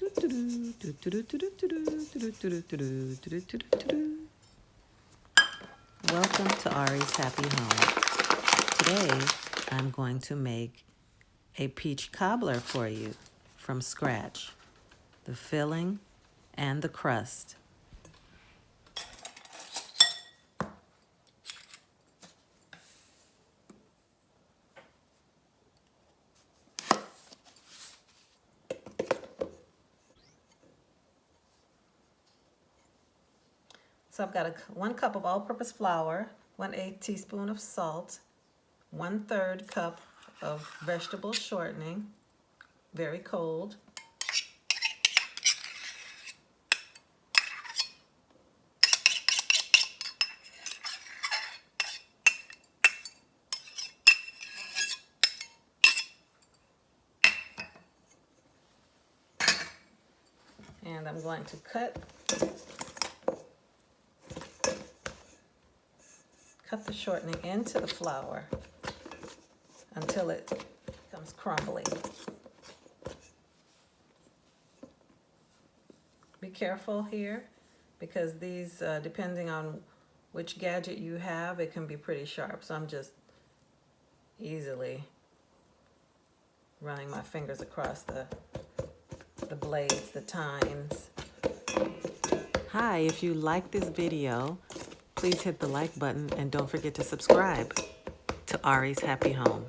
Welcome to ARY'S Happy Home. Today, I'm going to make a peach cobbler for you from scratch. The filling and the crust. So I've got 1 cup of all-purpose flour, 1/8 teaspoon of salt, 1/3 cup of vegetable shortening, very cold, and I'm going to cut the shortening into the flour until it becomes crumbly. Be careful here because these, depending on which gadget you have, it can be pretty sharp. So I'm just easily running my fingers across the blades, the tines. Hi, if you like this video, please hit the like button and don't forget to subscribe to ARY'S Happy Home.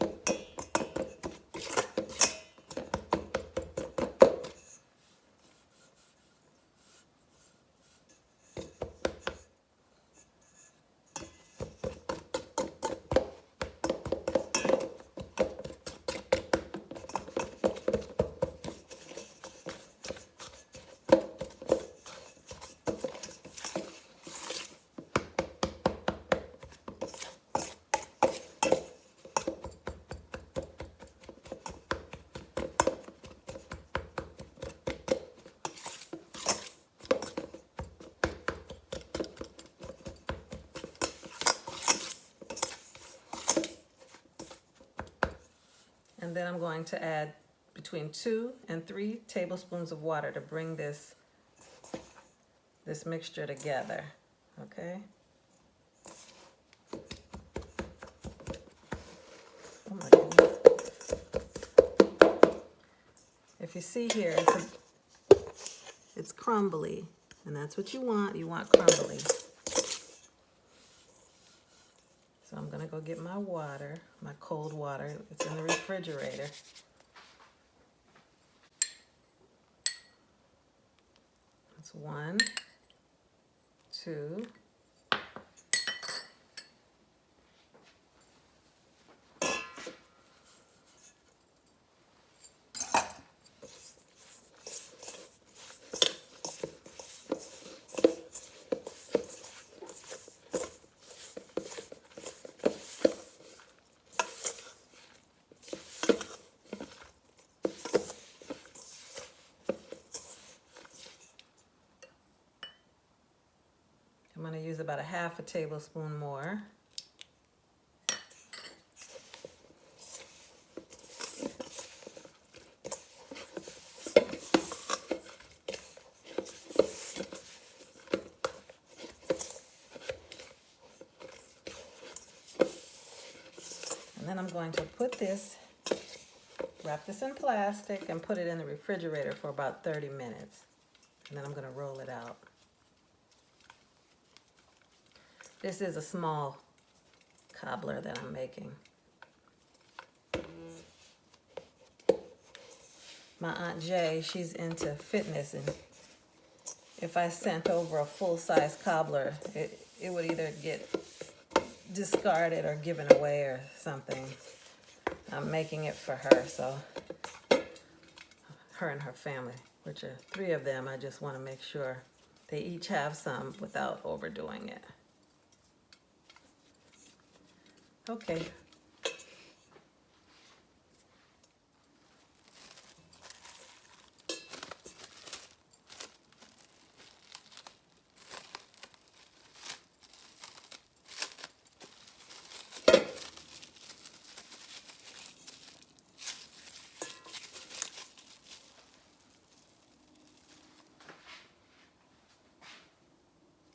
And then I'm going to add between 2 and 3 tablespoons of water to bring this mixture together, okay? Oh my goodness. If you see here, it's crumbly, and that's what you want. You want crumbly. So I'm gonna go get my water, my cold water. It's in the refrigerator. That's 1, 2, I'm going to use about 1/2 tablespoon more. And then I'm going to wrap this in plastic and put it in the refrigerator for about 30 minutes. And then I'm going to roll it out. This is a small cobbler that I'm making. My Aunt Jay, she's into fitness, and if I sent over a full-size cobbler, it would either get discarded or given away or something. I'm making it for her, so her and her family, which are 3 of them, I just want to make sure they each have some without overdoing it. Okay.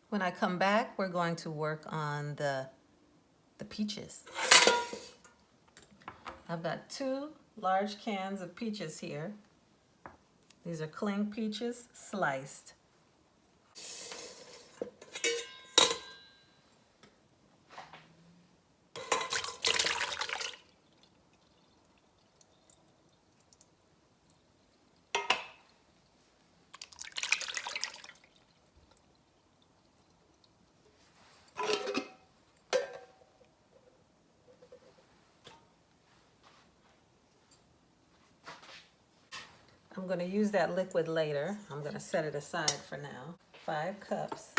When I come back, we're going to work on the peaches. I've got 2 large cans of peaches here. These are cling peaches, sliced. I'm going to use that liquid later. I'm going to set it aside for now. 5 cups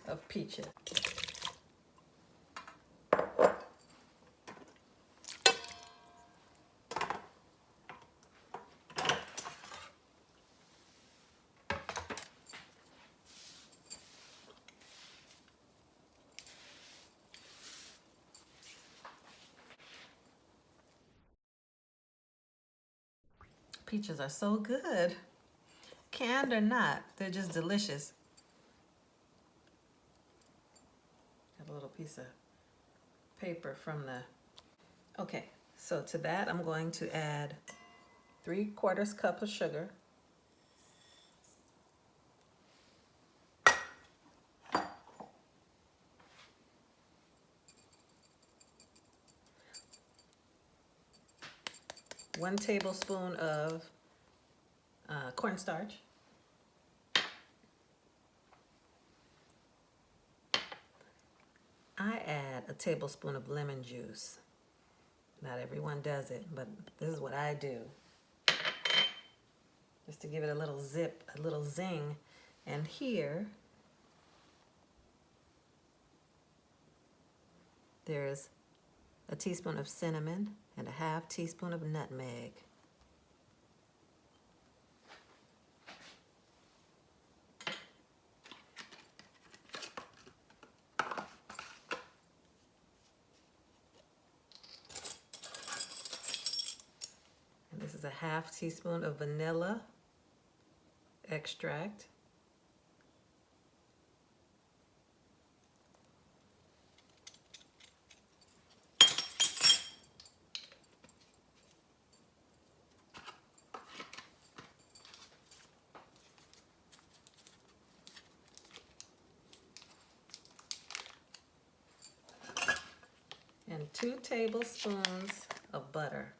of peaches. Peaches are so good. Canned or not, they're just delicious. Got a little piece of paper from the... Okay, so to that I'm going to add 3/4 cup of sugar. One tablespoon of cornstarch. I add a tablespoon of lemon juice. Not everyone does it, but this is what I do. Just to give it a little zip, a little zing. And here, there's a teaspoon of cinnamon and a 1/2 teaspoon of nutmeg. And this is a 1/2 teaspoon of vanilla extract. And 2 tablespoons of butter.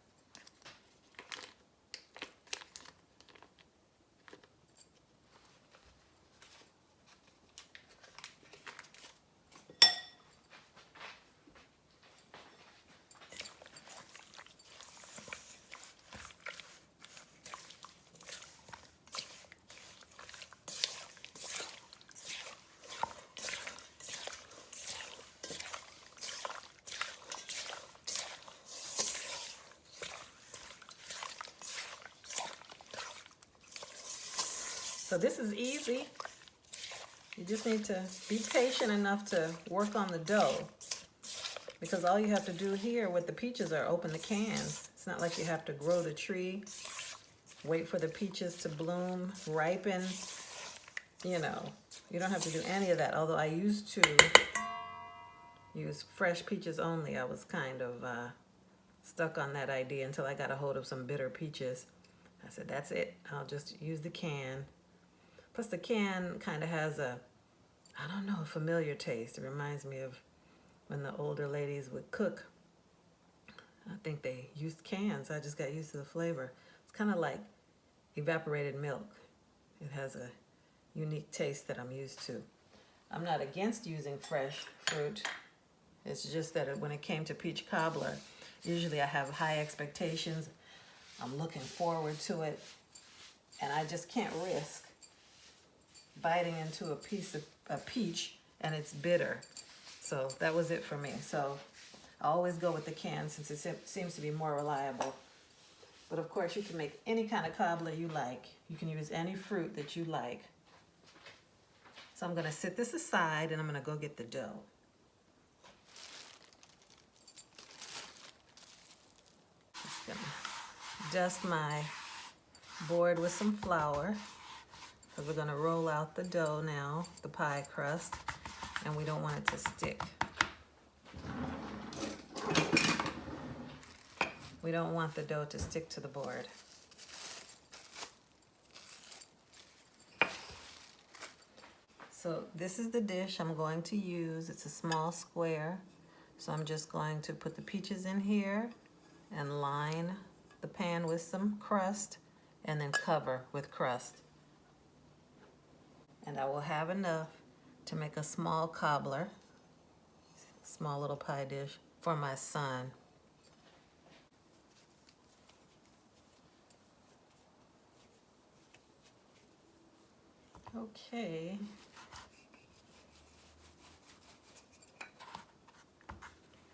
So this is easy. You just need to be patient enough to work on the dough, because all you have to do here with the peaches are open the cans. It's not like you have to grow the tree, wait for the peaches to bloom, ripen. You know, you don't have to do any of that. Although I used to use fresh peaches only. I was kind of stuck on that idea until I got a hold of some bitter peaches. I said, that's it. I'll just use the can. Plus the can kind of has a, I don't know, a familiar taste. It reminds me of when the older ladies would cook. I think they used cans. I just got used to the flavor. It's kind of like evaporated milk. It has a unique taste that I'm used to. I'm not against using fresh fruit. It's just that when it came to peach cobbler, usually I have high expectations. I'm looking forward to it, and I just can't risk biting into a piece of a peach and it's bitter. So that was it for me. So I always go with the can since it seems to be more reliable. But of course you can make any kind of cobbler you like. You can use any fruit that you like. So I'm gonna set this aside and I'm gonna go get the dough. Just gonna dust my board with some flour. because we're going to roll out the dough now, the pie crust, and we don't want it to stick. We don't want the dough to stick to the board. So this is the dish I'm going to use. It's a small square. So I'm just going to put the peaches in here and line the pan with some crust and then cover with crust. And I will have enough to make a small cobbler, small little pie dish for my son. Okay.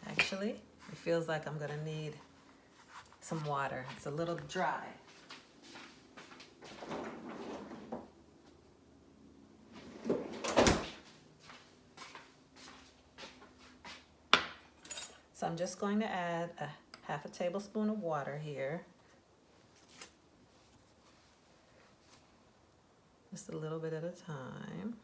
Actually, it feels like I'm gonna need some water. It's a little dry. So I'm just going to add a half a tablespoon of water here. Just a little bit at a time.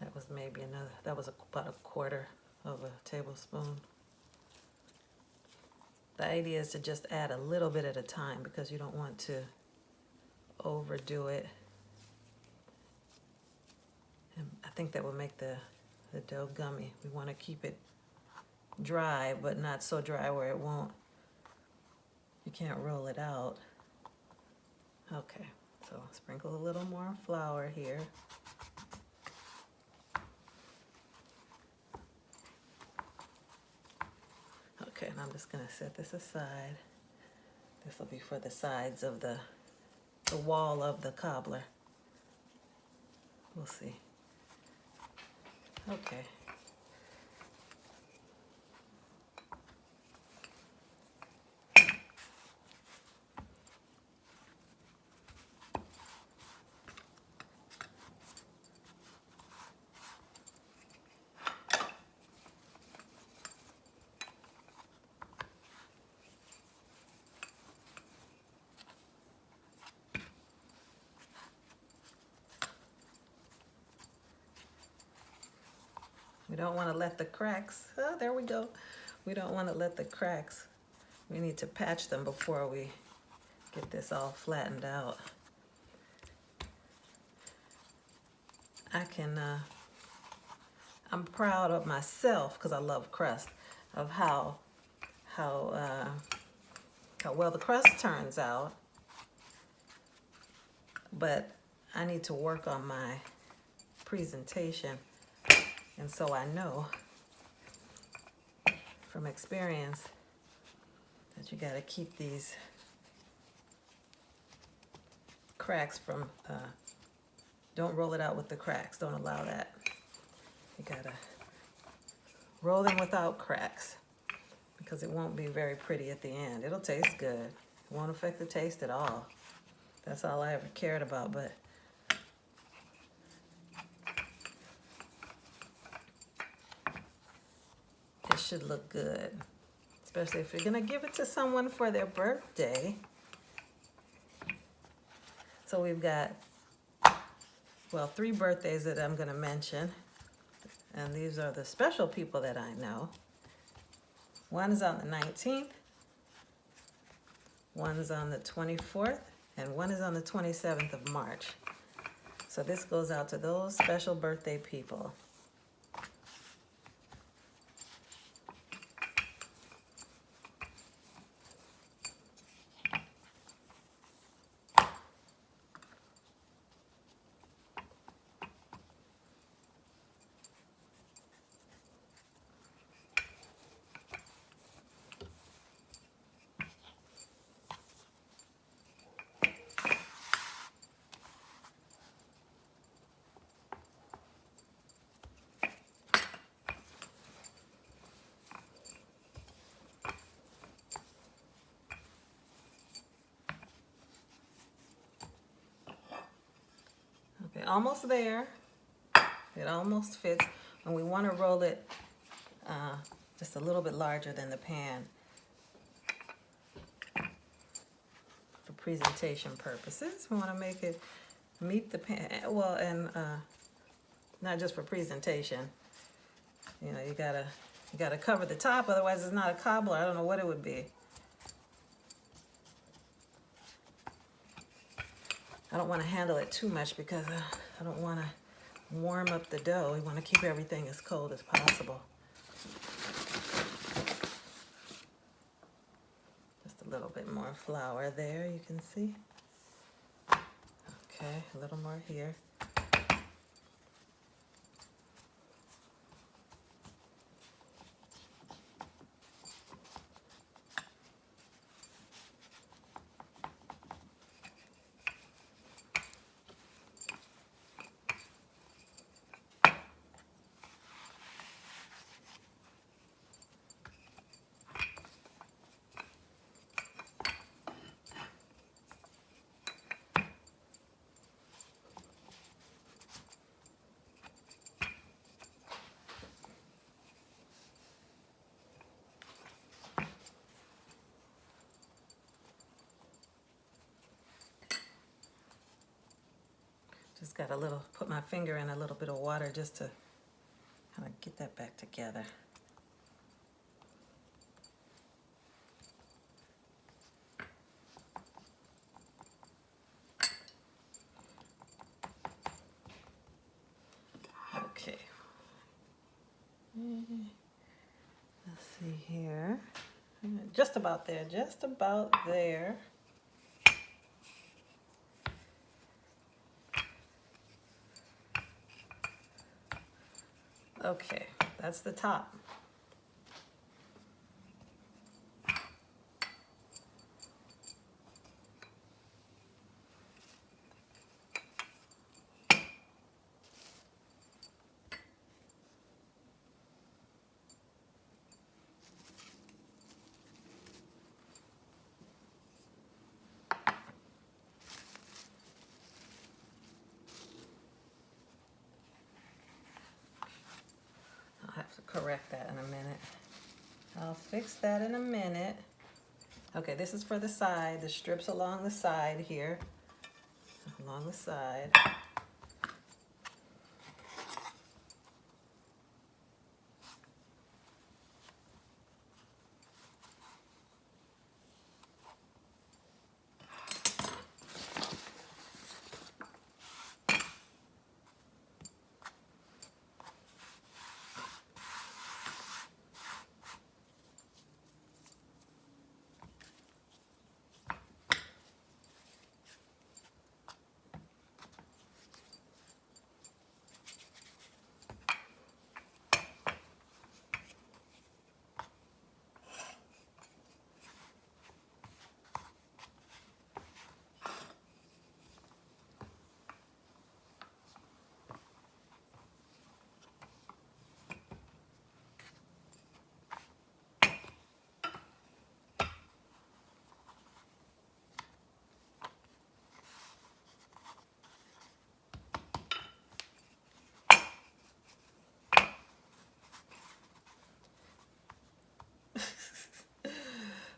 That was maybe another, that was about a quarter of a tablespoon. The idea is to just add a little bit at a time because you don't want to overdo it. And I think that will make the dough gummy. We want to keep it dry, but not so dry where it won't, you can't roll it out. Okay, so sprinkle a little more flour here. Okay, and I'm just gonna set this aside. This will be for the sides of the wall of the cobbler. We'll see. Okay. We don't want to let the cracks, oh, there we go. We don't want to let the cracks, we need to patch them before we get this all flattened out. I'm proud of myself because I love crust, of how well the crust turns out, but I need to work on my presentation. And so I know from experience that you got to keep these cracks from, don't roll it out with the cracks. Don't allow that. You got to roll them without cracks because it won't be very pretty at the end. It'll taste good. It won't affect the taste at all. That's all I ever cared about, but it should look good, especially if you're gonna give it to someone for their birthday. So we've got, well, 3 birthdays that I'm gonna mention, and these are the special people that I know. One's on the 19th, one's on the 24th, and one is on the 27th of March. So this goes out to those special birthday people. almost there. It almost fits. And we want to roll it just a little bit larger than the pan for presentation purposes. We want to make it meet the pan. Well, and not just for presentation. You know, you gotta cover the top, otherwise it's not a cobbler. I don't know what it would be. I don't want to handle it too much because I don't want to warm up the dough. We want to keep everything as cold as possible. Just a little bit more flour there, you can see. Okay, a little more here. Just got put my finger in a little bit of water just to kind of get that back together. Okay. Let's see here. Just about there, just about there. Okay, that's the top. I'll have to correct that in a minute. I'll fix that in a minute. Okay, this is for the side, the strips along the side here. Along the side.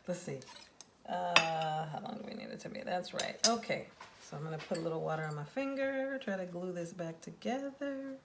Let's see. How long do we need it to be? That's right. Okay. So I'm going to put a little water on my finger, try to glue this back together.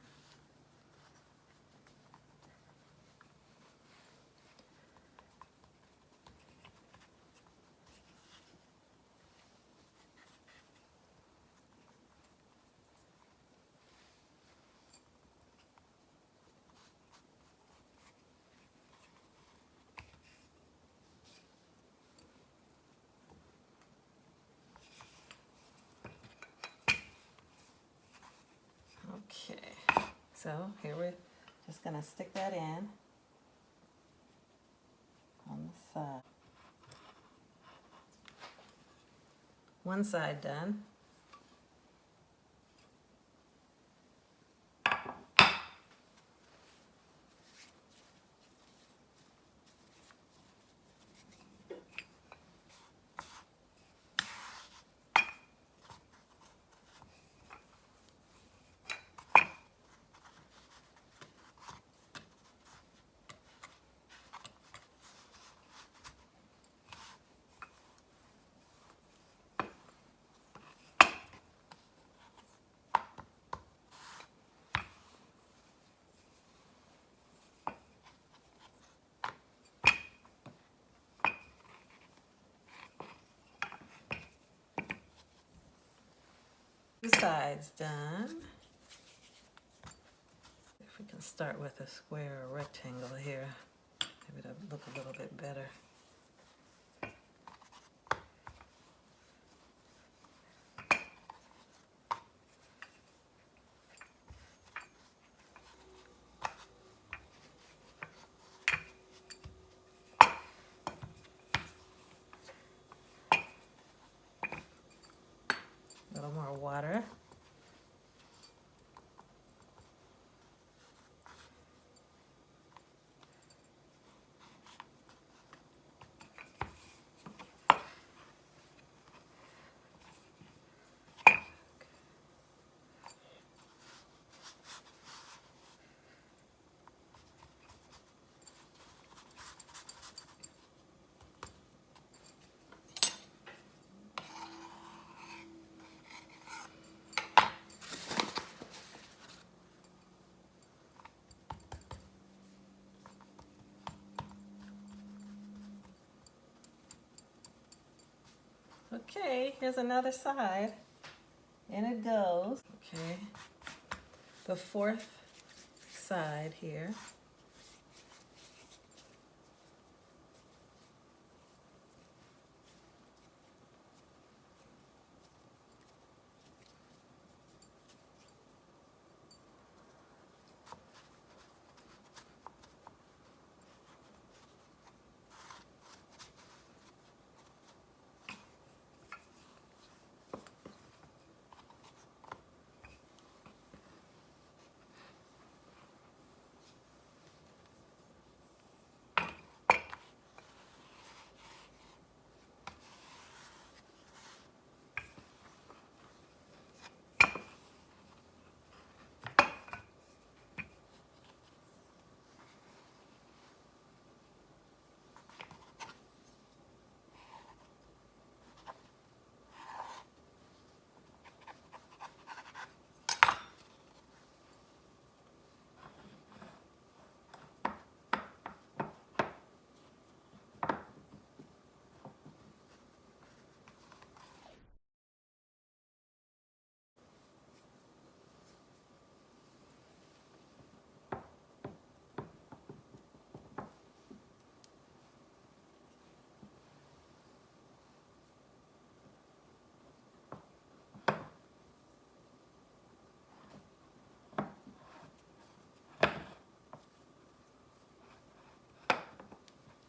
Okay, so here we're just gonna stick that in on the side. One side done. sides done. If we can start with a square or rectangle here, maybe it'll look a little bit better. A little more water. Okay, here's another side. In it goes. Okay, the fourth side here.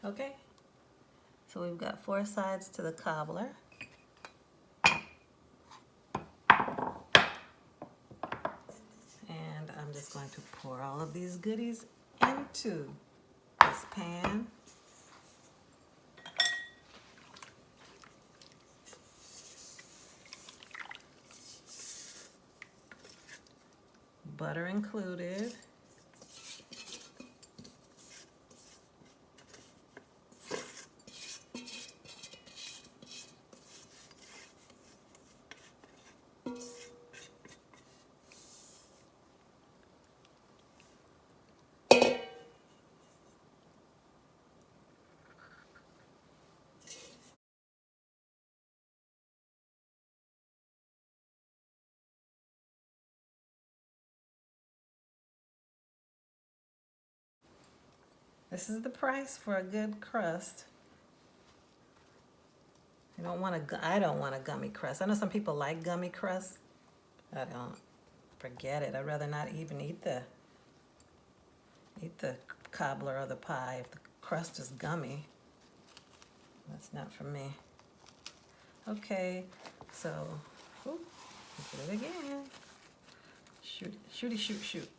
Okay, so we've got 4 sides to the cobbler. And I'm just going to pour all of these goodies into this pan. Butter included. This is the price for a good crust. I don't want a gummy crust. I know some people like gummy crust. I don't. Forget it. I'd rather not even eat the cobbler or the pie if the crust is gummy. That's not for me. Okay, so ooh, do it again. Shoot, shooty, shoot, shoot.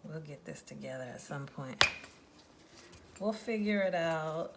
We'll get this together at some point. We'll figure it out.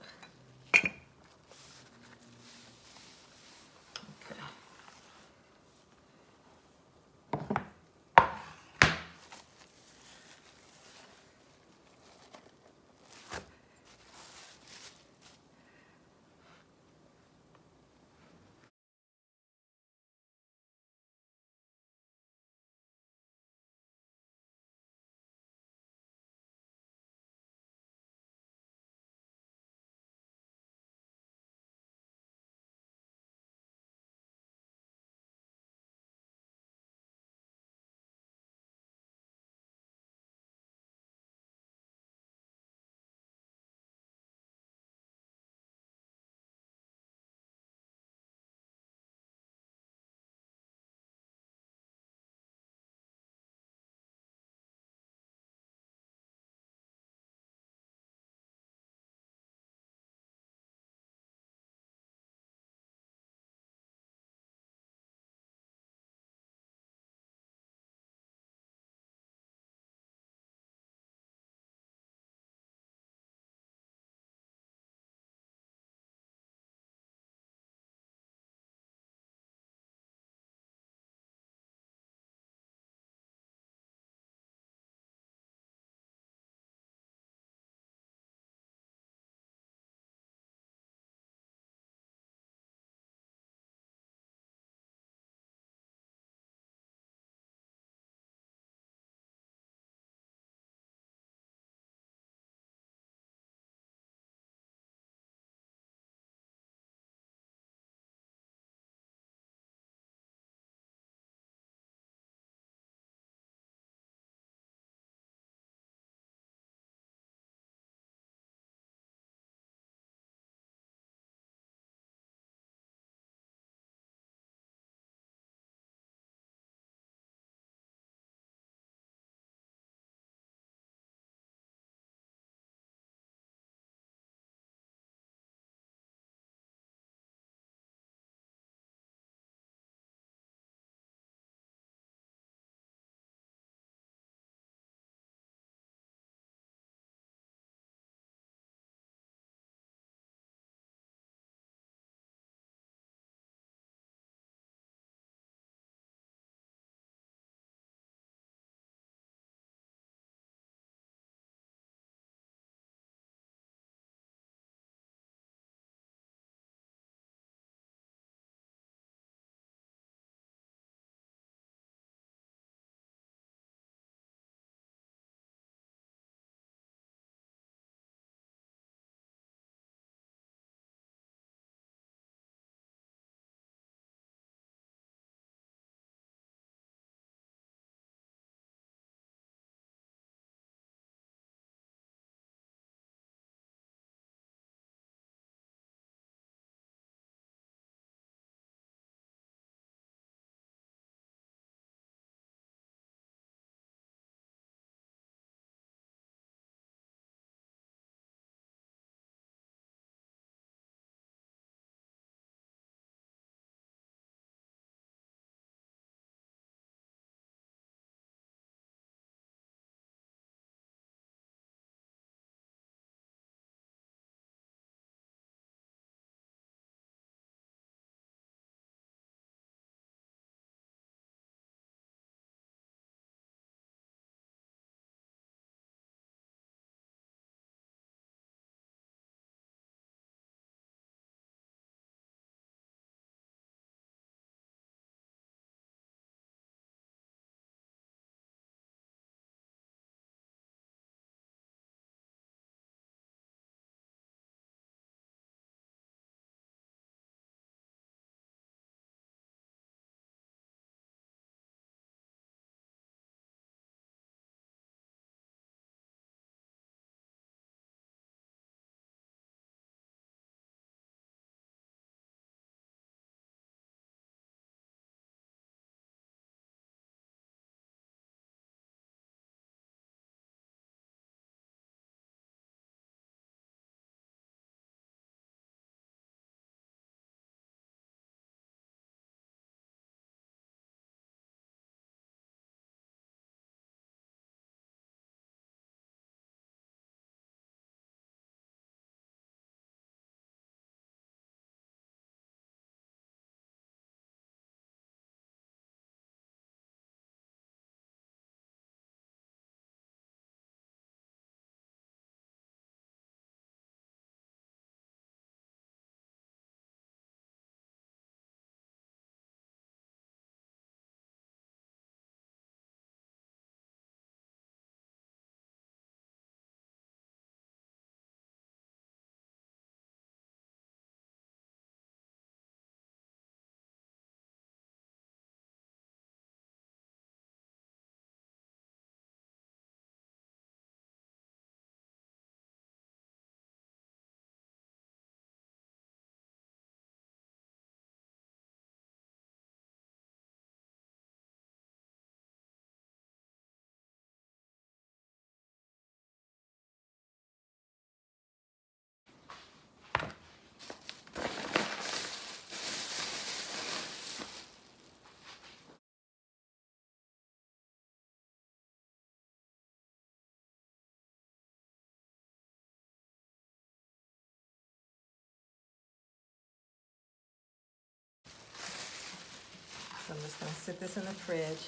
I'm just going to sit this in the fridge.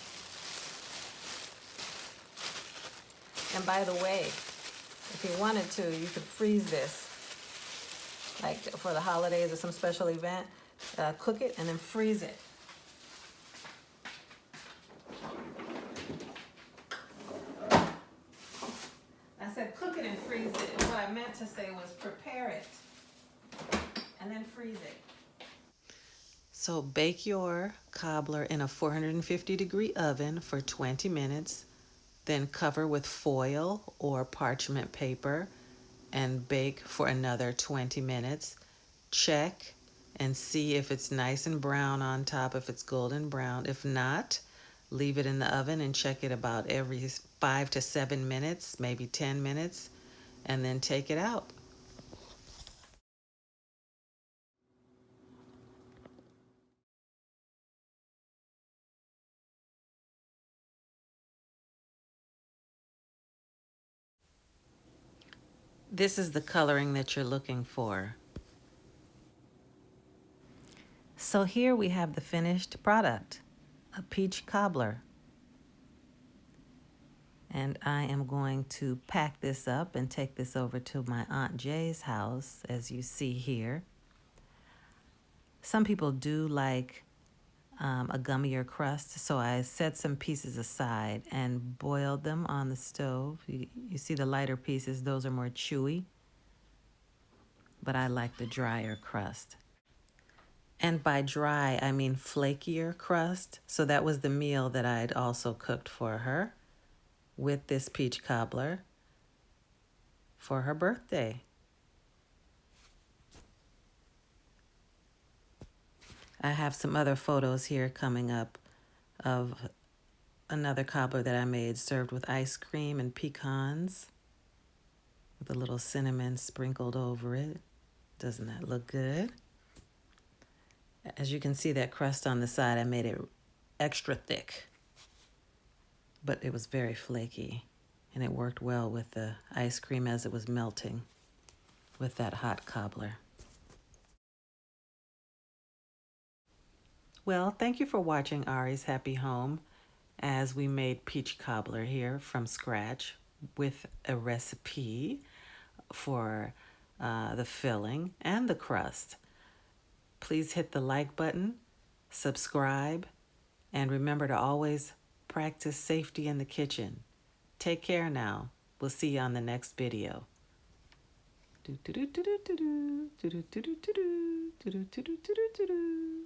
And by the way, if you wanted to, you could freeze this, like for the holidays or some special event. Cook it and then freeze it. I said cook it and freeze it. And what I meant to say was prepare it and then freeze it. So bake your cobbler in a 450-degree oven for 20 minutes. Then cover with foil or parchment paper and bake for another 20 minutes. Check and see if it's nice and brown on top, if it's golden brown. If not, leave it in the oven and check it about every 5 to 7 minutes, maybe 10 minutes, and then take it out. This is the coloring that you're looking for. So here we have the finished product, a peach cobbler. And I am going to pack this up and take this over to my Aunt Jay's house, as you see here. Some people do like a gummier crust, so I set some pieces aside and boiled them on the stove. You see the lighter pieces, those are more chewy, but I like the drier crust. And by dry, I mean flakier crust. So that was the meal that I'd also cooked for her with this peach cobbler for her birthday. I have some other photos here coming up of another cobbler that I made served with ice cream and pecans with a little cinnamon sprinkled over it. Doesn't that look good? As you can see, that crust on the side, I made it extra thick, but it was very flaky, and it worked well with the ice cream as it was melting with that hot cobbler. Well, thank you for watching ARY'S Happy Home as we made peach cobbler here from scratch with a recipe for the filling and the crust. Please hit the like button, subscribe, and remember to always practice safety in the kitchen. Take care now. We'll see you on the next video. Do do do do do do do do do do do do do do do do do.